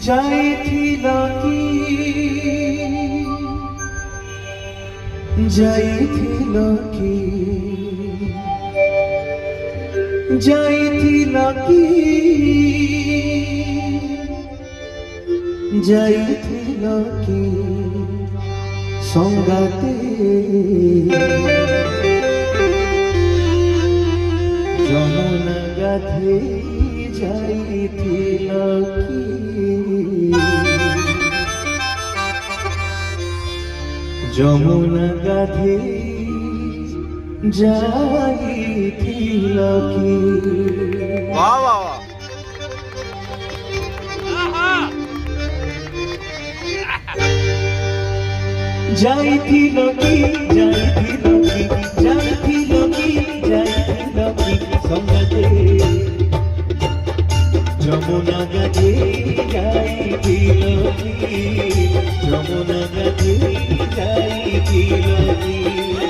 ଯାଇଥିଲ କି ଯାଇଥିଲ କି ଯାଇଥିଲ କି ଯାଇଥିଲ କି ସଙ୍ଗାତେ ଯମୁନା ଗାଧେଇ ଯାଇଥିଲ କି যমুনা গাধেই যাইছিল কি বাহ বাহ যাইছিল কি যাইছিল কি যাইছিল কি যাইছিল কি সঙ্গতে যমুনা গাধেই যাইছিল কি যমুনা গাধেই যাইছিল কি